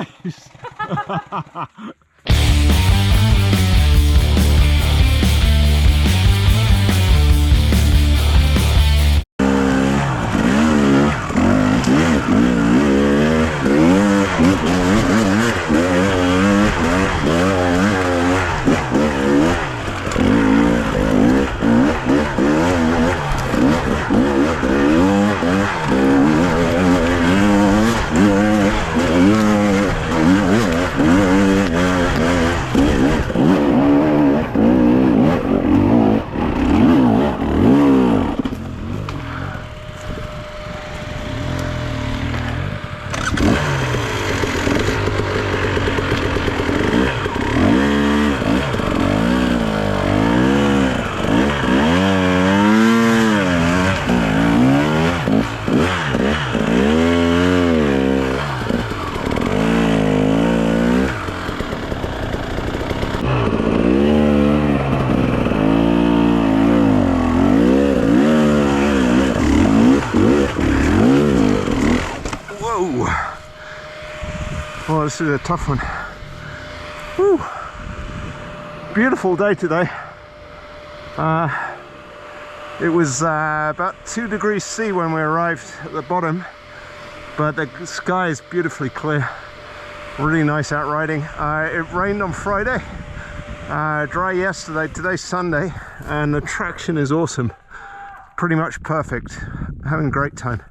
Nice! Oh, this is a tough one. Woo. Beautiful day today. It was about 2 degrees C when we arrived at the bottom, but the sky is beautifully clear. Really nice out riding. It rained on Friday, dry yesterday, today's Sunday, and the traction is awesome. Pretty much perfect. Having a great time.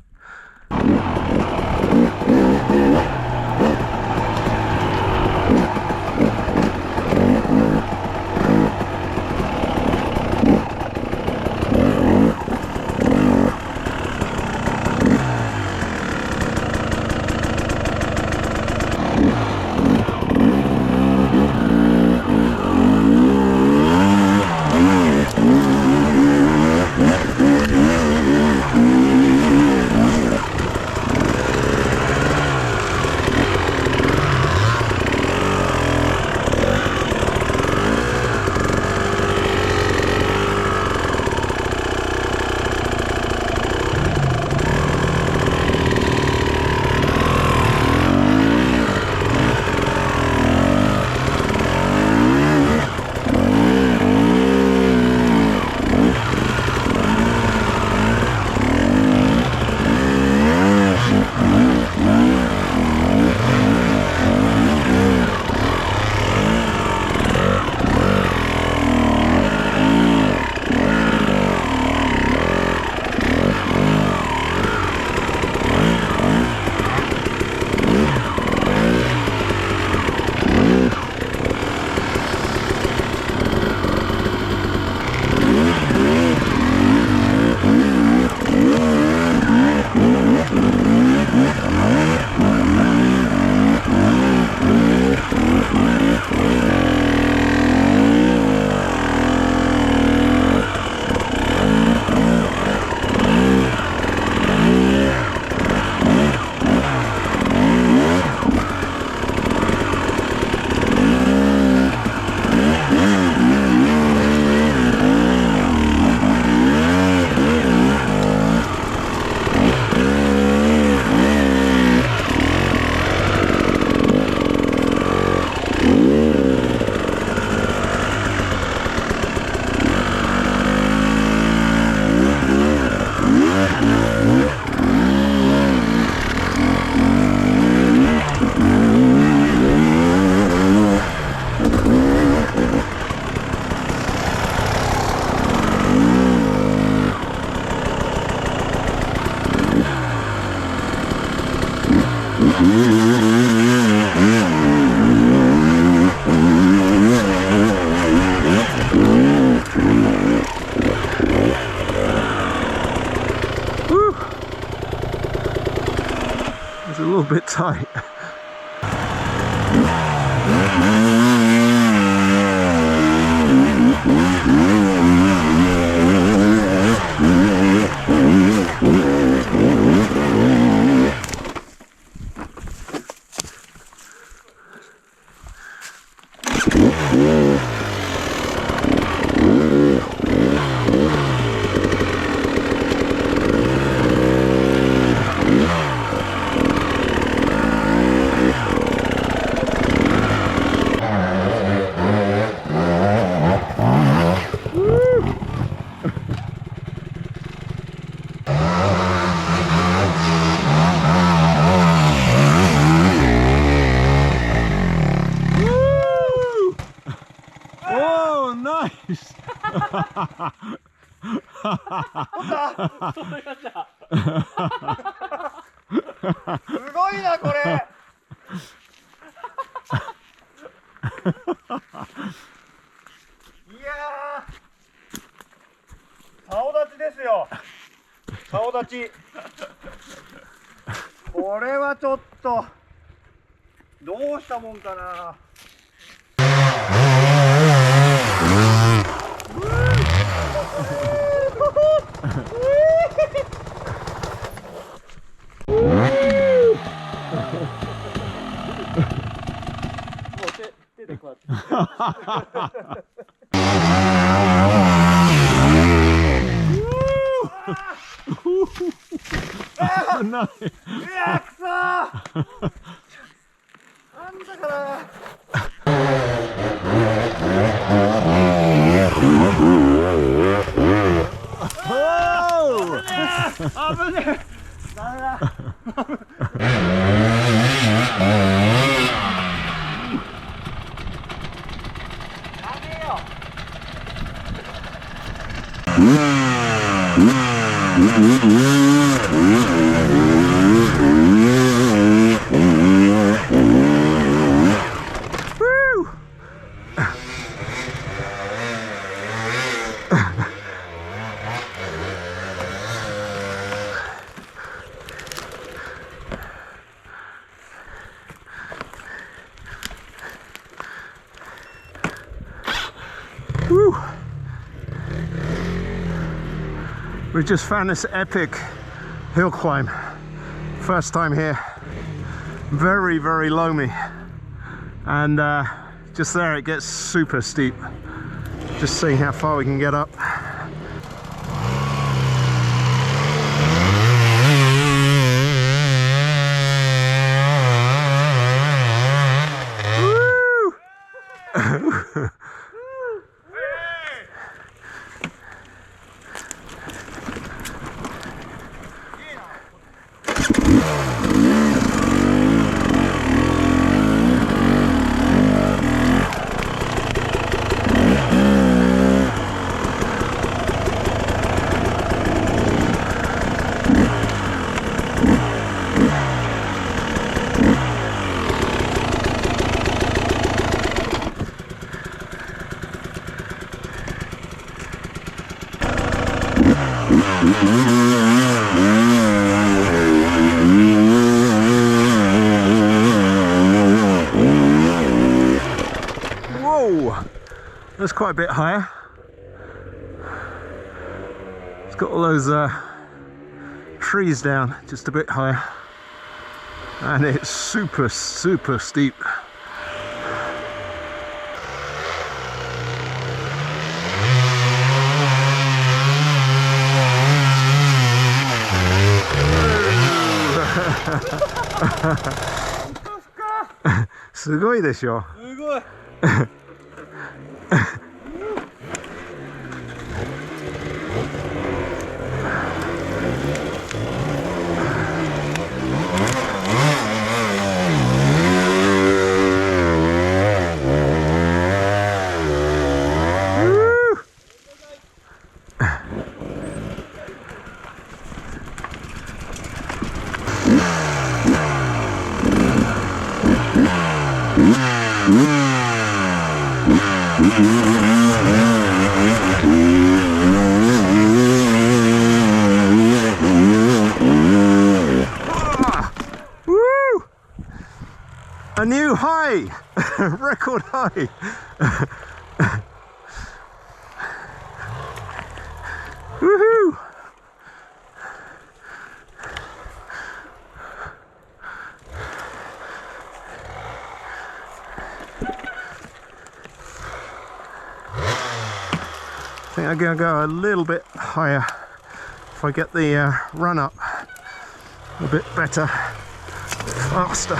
It's a little bit tight. すごいなこれ。いやー、竿立ちですよ。竿立ち。これはちょっとどうしたもんかな。手でこうやって。危ない。うわくそー。なんだかな。危ねえ。ダメだ。ダメよ。Woo. We just found this epic hill climb. First time here. Very, very loamy. And just there it gets super steep. Just seeing how far we can get up. Woo! Whoa, that's quite a bit higher. It's got all those trees down just a bit higher, and it's super steep. It's good, でしょ。すごい。Woo! A new high, record high. Woohoo! I think I'm going to go a little bit higher if I get the run up a bit better, faster.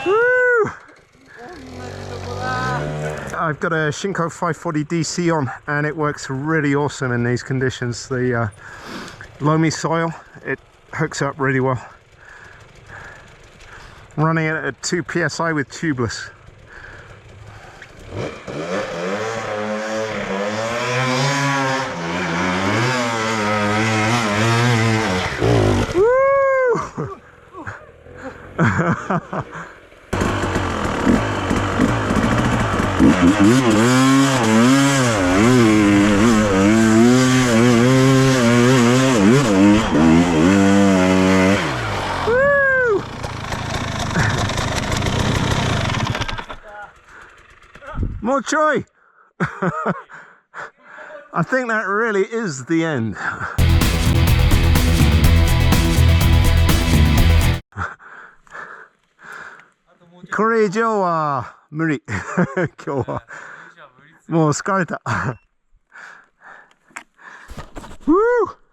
Woo! I've got a Shinko 540 DC on, and it works really awesome in these conditions. The loamy soil, it hooks up really well. Running it at 2 psi with tubeless. More choy! I think that really is the end. これ以上は無理。今日は。もう疲れた。Woo!